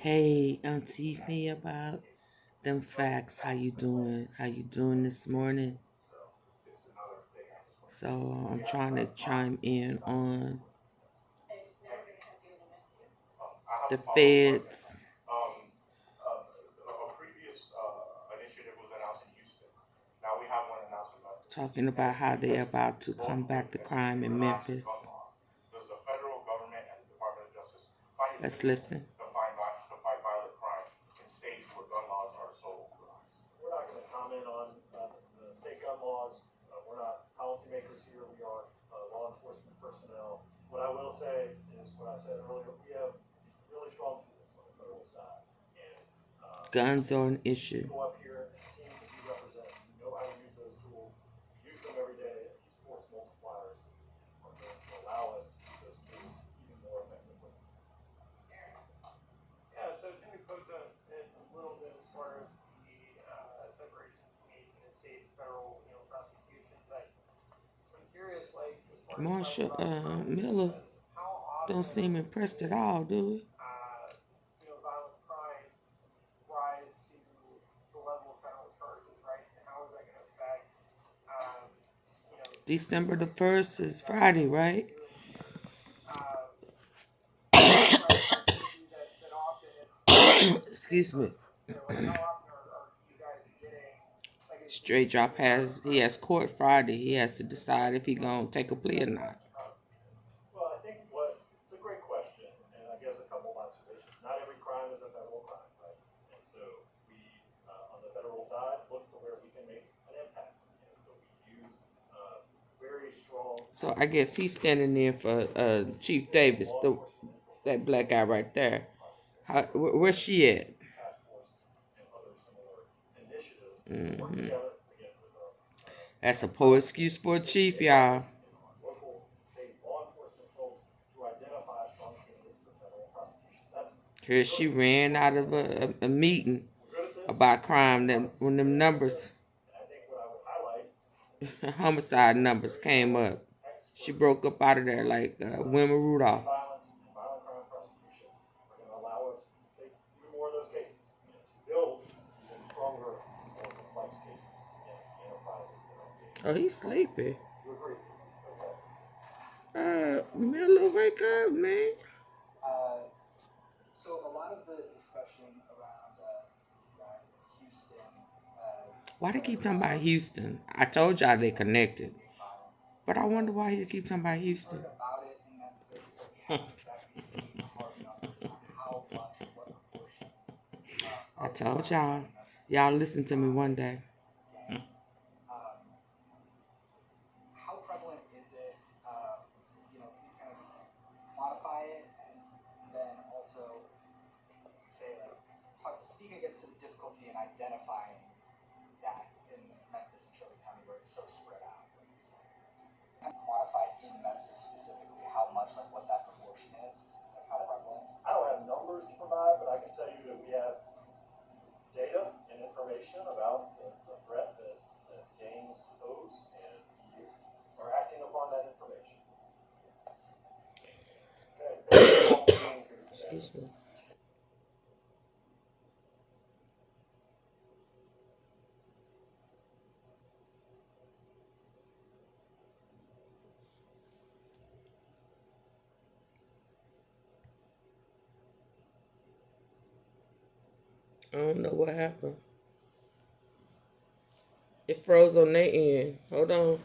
Hey, AunTeaFee, about them facts. How you doing? How you doing this morning? So I'm trying to chime in on the feds talking about how they're about to combat the crime in Memphis. Let's listen. We're not going to comment on the state gun laws. We're not policymakers here. We are law enforcement personnel. What I will say is what I said earlier. We have really strong tools on the federal side. And guns are an issue. Go up here, and the teams that we represent, we know how to use those tools. We use them every day. These force multipliers are going to allow us to use those tools even more effectively. Yeah, so can we put a little bit as far as the separation between the state and federal, prosecutions? I'm curious, like, as far Marsha as Miller how often don't seem impressed at all, do we? violent crime rise to the level of federal charges, right? And how is that going to affect, December the 1st is Friday, right? that often it's Excuse me. so like how often are you guys getting like Straight drop he has court Friday. He has to decide if he gonna take a plea or not. Well, I think it's a great question, and I guess a couple of observations. Not every crime is a federal crime, right? And so we, on the federal side, look to where we can make an impact. And so we use very strong. So I guess he's standing there for Chief Davis, that black guy right there. Where's she at? That's a poor excuse for a chief, y'all. Here she ran out of a meeting about crime that when them numbers, homicide numbers came up. She broke up out of there like Wilma Rudolph. Oh, he's sleepy. Miller, wake up, man. So a lot of the discussion around Houston. Why they keep talking about Houston? I told y'all they connected. But I wonder why he keep talking about Houston. About it in Memphis, but we haven't exactly seen hard numbers on how much, what proportion. I told y'all. Y'all listen to me one day. How prevalent is it? Kind of quantify it, and then also say speak, I guess, to the difficulty in identifying that in Memphis and Shelby County, where it's so spread out. And quantify in Memphis specifically how much, like what that proportion is, like how prevalent. I don't have numbers to provide, but I can tell you that we have data and information about the threat that gangs pose, and we are acting upon that information. Okay. Excuse me. I don't know what happened. It froze on their end. Hold on.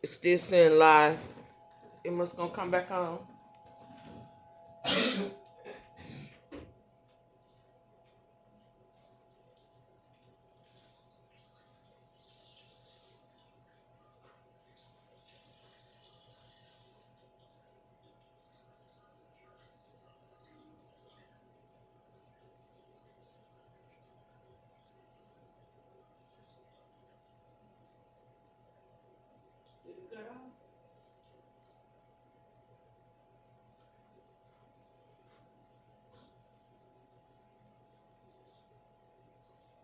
It's still saying live. It must gonna come back on. Did it cut off?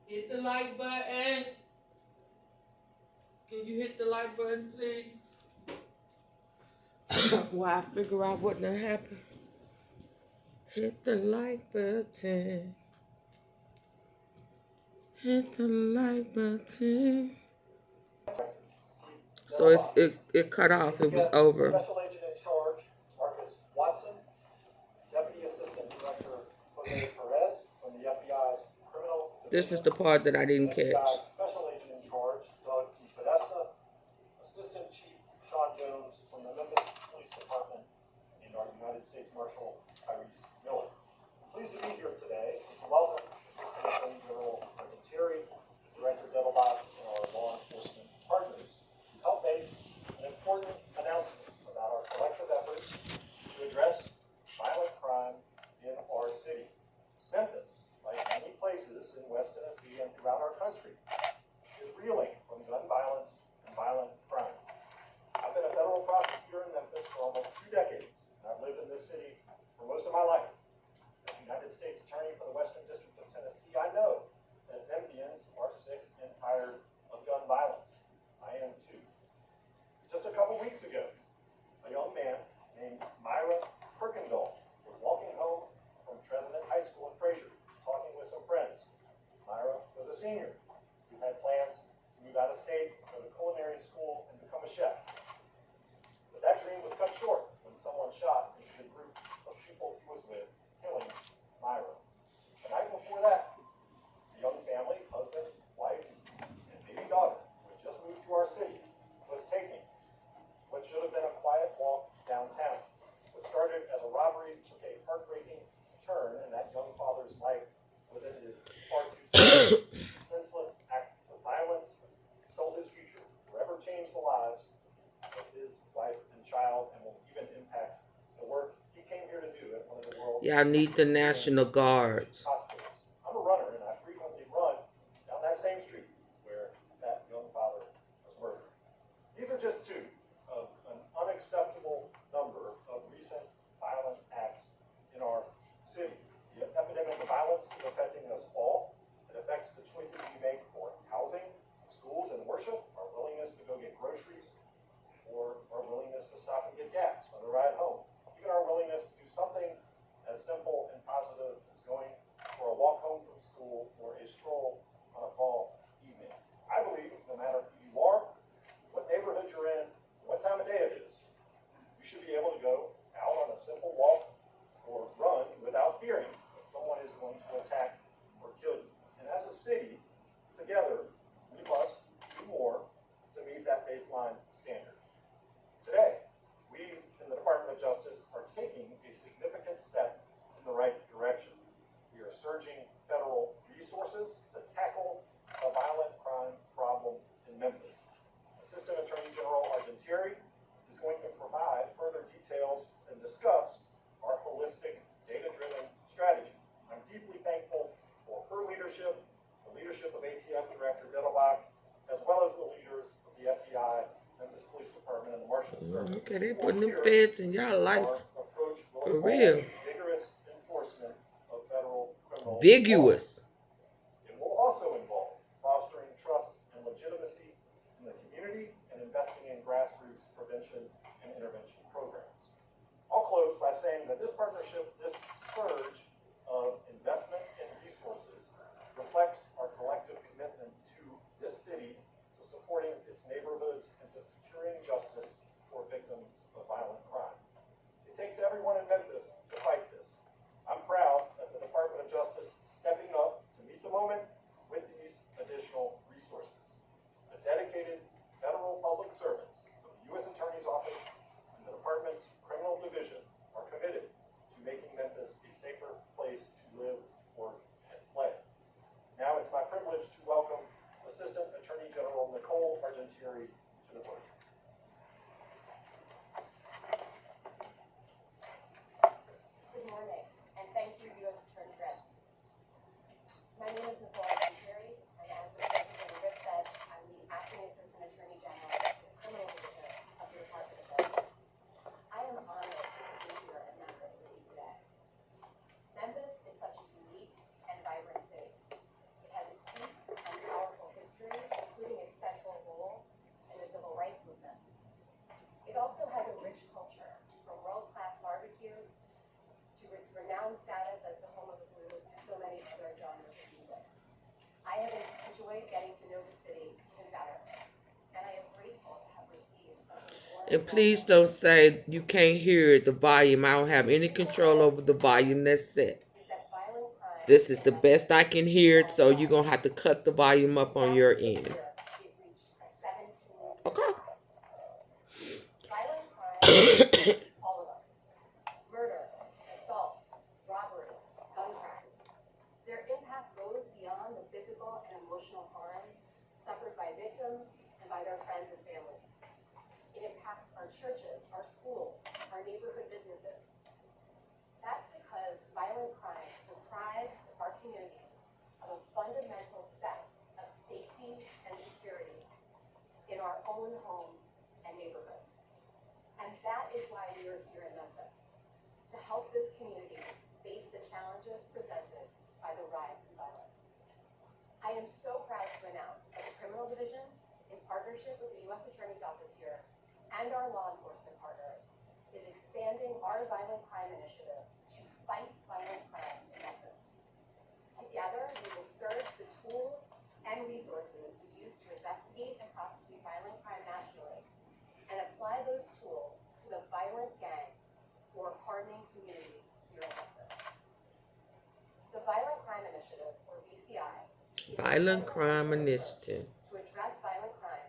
Hit the like button. Can you hit the like button, please? Why I figure out what done happened. Hit the like button. Hit the like button. So it cut off. It was over. Special Agent in Charge, Marcus Watson, Deputy Assistant Director Jose Perez from the FBI's Criminal This is the part that I didn't catch. FBI's Special Agent in Charge, Doug DePodesta, Assistant Chief Sean Jones from the Memphis Police Department, and our United States Marshal Tyrese Miller. I'm pleased to be here today to welcome Assistant Attorney General AunTeaFee, Director ADOLPH, and our law enforcement partners to help make an important announcement about our collective efforts to address violent crime in our city. Memphis, like many places in West Tennessee and throughout our country, is reeling from gun violence and violent crime. I've been a federal prosecutor in Memphis for almost 2 decades, and I've lived in this city for most of my life. As United States Attorney for the Western District of Tennessee, I know that Memphians are sick and tired of gun violence. I am too. Just a couple weeks ago, a young man named Myra Kirkendall was walking home from President High School in Fraser, talking with some friends. Myra was a senior who had plans to move out of state, go to culinary school, and become a chef. But that dream was cut short when someone shot into the group of people he was with, killing Myra. The night before that, the young family, husband, wife, and baby daughter, who had just moved to our city, was taking what should have been a quiet walk downtown. What started as a robbery took a heartbreaking turn, and that young father's life was ended far too soon. A senseless act of violence stole his future, forever changed the lives of his wife and child, and will even impact the work he came here to do at one of the world's Y'all need the National Guards. hospitals. I'm a runner, and I frequently run down that same street where that young father was murdered. These are just two of an unacceptable number of recent violent acts in our city. The epidemic of violence is affecting us all. It affects the choices we make for housing, schools, and worship, our willingness to go get groceries, or our willingness to stop and get gas on the ride home. Even our willingness to do something as simple and positive as going for a walk home from school or a stroll on a fall evening. I believe no matter who you are, what neighborhood you're in, what time of day it is, you should be able to go out on a simple walk or run without fearing that someone is going to attack or kill you. And as a city, together, we must do more to meet that baseline standard. Today, we in the Department of Justice are taking a significant step in the right direction. We are surging federal resources to tackle a violent crime problem in Memphis. Assistant Attorney General AunTeaFee is going to provide further details and discuss our holistic, data-driven strategy. I'm deeply thankful for her leadership, the leadership of ATF Director ADOLPH, as well as the leaders of the FBI, Memphis Police Department, and the Marshals Service. Okay, they putting them feds in y'all life. Our approach will For involve real. vigorous enforcement of federal criminal law. Vigorous. It will also involve fostering trust and legitimacy in the community and investing in grassroots prevention and intervention programs. I'll close by saying that this partnership, this surge of investment and resources reflects our collective commitment to this city, to supporting its neighborhoods, and to securing justice for victims of violent crime. It takes everyone in Memphis to fight this. I'm proud that the Department of Justice is stepping up to meet the moment with these additional resources. The dedicated federal public servants of the U.S. Attorney's Office and the Department's Criminal Division are committed to making Memphis a safer place to live, work, and play. Now it's my privilege to welcome Assistant Attorney General Nicole AunTeaFee to the podium. Good morning, and thank you, U.S. Attorney Grant. My name is Nicole AunTeaFee, and as the Secretary Rick said, I'm the Acting Assistant Attorney General of the Criminal Division of the Department of Justice. profound status as the home of the blues and so many other genres of music. I have enjoyed getting to know the city even better, and I am grateful to have received such a warm And please don't say you can't hear the volume. I don't have any control over the volume that's set. is that violent crime This is the best I can hear it, so you're going to have to cut the volume up on your end. it reached a 17 Okay. Violent crime all of us. Murder, assault, robbery, gun crimes. Their impact goes beyond the physical and emotional harm suffered by victims and by their friends and families. It impacts our churches, our schools, our neighborhood businesses. That's because violent crime deprives our communities of a fundamental sense of safety and security in our own homes and neighborhoods. And that is why we are here in Memphis, to help this community face the challenges presented by the rise in violence. I am so proud to announce that the Criminal Division, in partnership with the U.S. Attorney's Office here and our law enforcement partners, is expanding our violent crime initiative to fight violent crime in Memphis. Together, we will surge the tools and resources we use to investigate and prosecute violent crime nationally and apply those tools to the violent gangs who are harming communities here in Memphis. The Violent Crime Initiative, or VCI, is Violent Crime Initiative. to address violent crime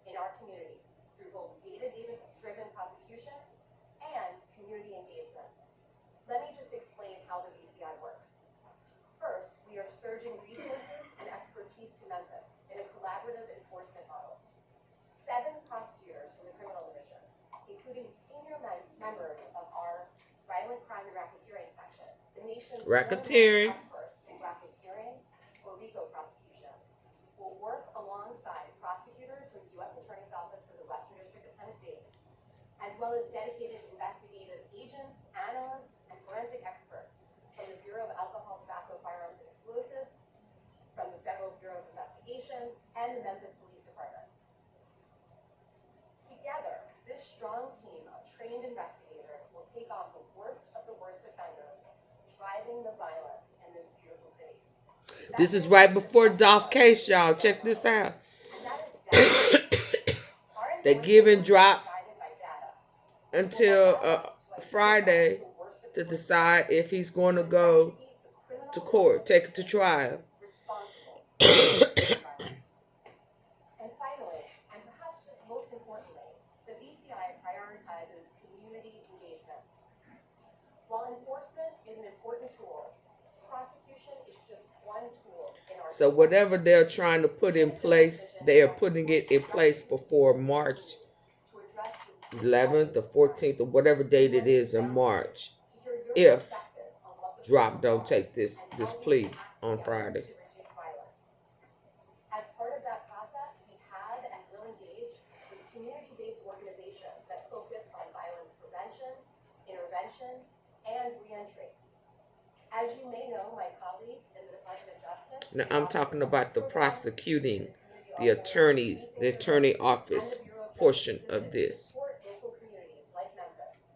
in our communities through both data-driven prosecutions and community engagement. Let me just explain how the VCI works. First, we are surging resources and expertise to Memphis in a collaborative enforcement model. 7 prosecutors from the Criminal Division, including senior members of our Violent Crime and Racketeering section, the nation's Racketeering. experts in racketeering or RICO prosecutions, will work alongside prosecutors from the U.S. Attorney's Office for the Western District of Tennessee, as well as dedicated investigative agents, analysts, and forensic experts from the Bureau of Alcohol, Tobacco, Firearms, and Explosives, from the Federal Bureau of Investigation, and the Memphis Police Department. Together, this strong team of trained investigators will take on the worst of the worst offenders driving the violence in this beautiful city. This is right before Dolph case, y'all. Check this out. And that is data. Our They give and drop guided by data. until Friday to decide if he's going to go to court, take it to trial. Responsible for violence. And finally, and perhaps just most importantly, the VCI prioritizes community engagement. While enforcement is an important tool, prosecution is just one tool in our So whatever they're trying to put in place, they are putting it in place before March to address the 11th or 14th or whatever date it is in March. to hear your If perspective on what the Drop don't take this plea on Friday. to reduce violence. As part of that process, we have and will engage with community-based organizations that focus on violence prevention, intervention, and reentry. As you may know, my colleagues in the Department of Justice. Now I'm talking about the prosecuting, the attorneys, the attorney office portion of this. Support local communities like Memphis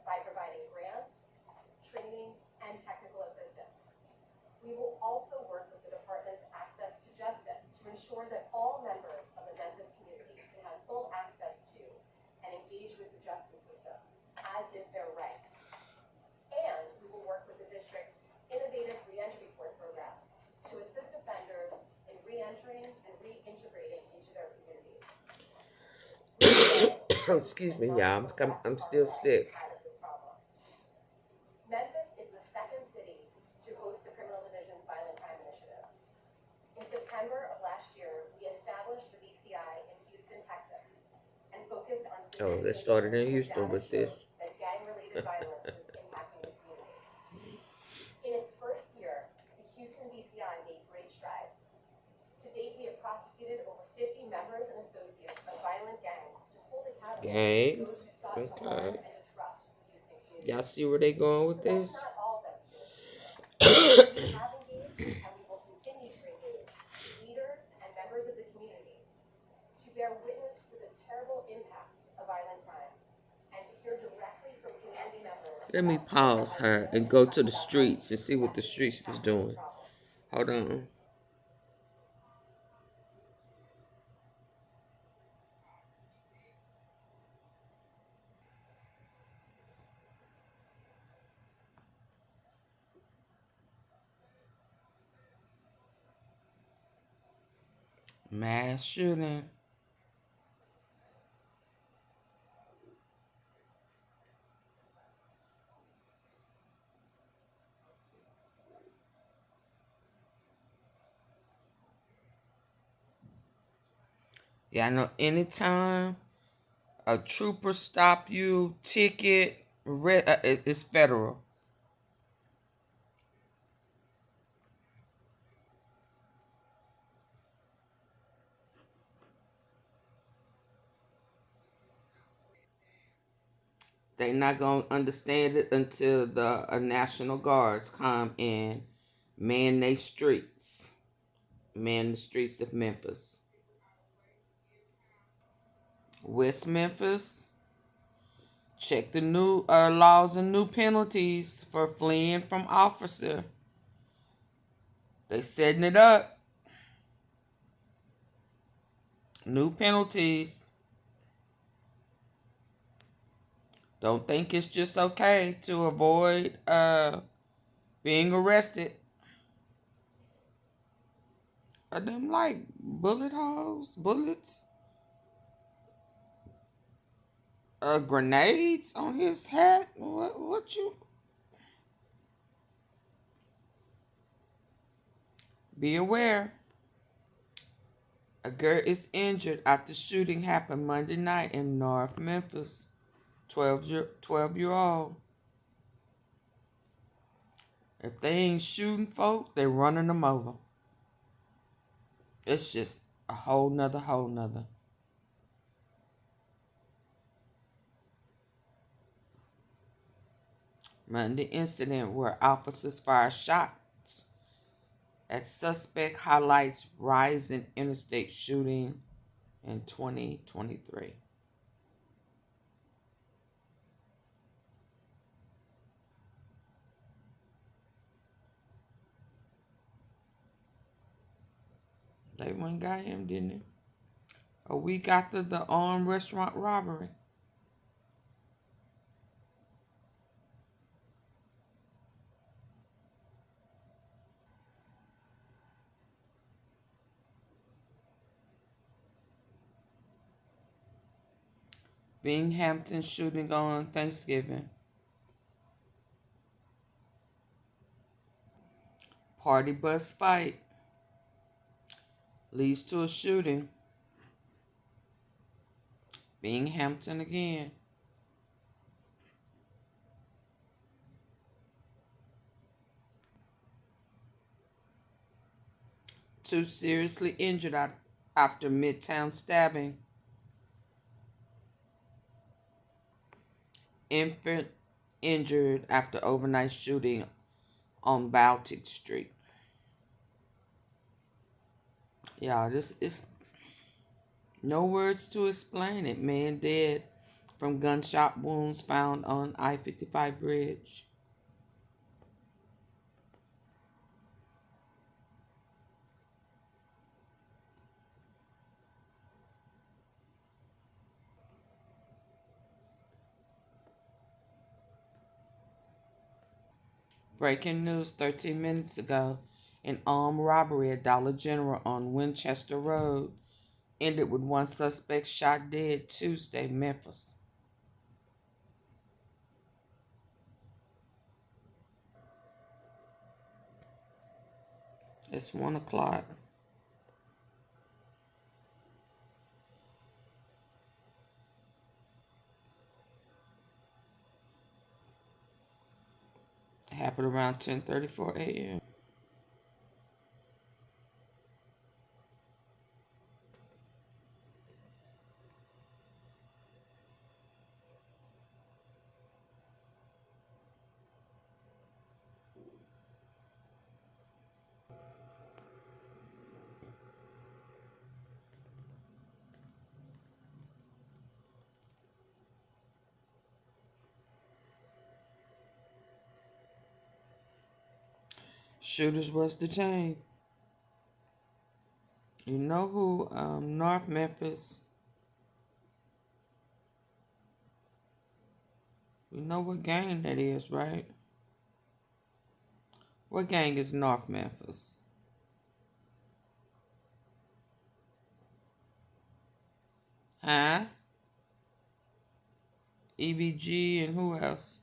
by providing grants, training, and technical assistance. We will also work with the department's access to justice to ensure that all members of the Memphis community can have full access to and engage with the justice system, as is their right. And we will work with the district's innovative reentry court program to assist offenders in reentering and reintegrating into their communities. Excuse me, y'all. I'm still sick. Memphis is the second city to host the Criminal Division's Violent Crime Initiative. In September of last year, we established the VCI in Houston, Texas, and focused on Oh, they started in Houston with this. that gang-related violence was impacting the community. In its first year, the Houston VCI made great strides. To date, we have prosecuted over 50 members and associates of violent gangs to hold accountable Gangs? those who sought to harm Okay. and disrupt the Houston community. Y'all see where they going with But that's this? not all that we do. We have engaged and we will continue to engage leaders and members of the community to bear witness to the terrible impact of violent crime and to hear directly from community members Let me pause her and go to the streets and see what the streets was doing. Hold on. Mass shooting. Yeah, I know anytime a trooper stop you, ticket, it's federal. They not gonna understand it until the National Guards come and man they streets, man the streets of Memphis, West Memphis. Check the new laws and new penalties for fleeing from officer. They setting it up. New penalties. Don't think it's just okay to avoid being arrested. Are them like bullet holes, bullets, grenades on his hat? What you? Be aware. A girl is injured after shooting happened Monday night in North Memphis. 12-year-old. If they ain't shooting folk, they running them over. It's just a whole nother. Monday incident where officers fire shots at suspect highlights rise in interstate shooting in 2023. They went and got him, didn't they? A week after the armed restaurant robbery. Binghamton shooting on Thanksgiving. Party bus fight leads to a shooting. Binghamton again. Two seriously injured after Midtown stabbing. Infant injured after overnight shooting on Bout Street. Y'all, this is no words to explain it. Man dead from gunshot wounds found on I-55 bridge. Breaking news 13 minutes ago. An armed robbery at Dollar General on Winchester Road ended with one suspect shot dead Tuesday, Memphis. It's 1 o'clock. It happened around 10:34 a.m. Shooters was detained. You know who North Memphis, you know what gang that is, right? What gang is North Memphis? Huh? EBG and who else?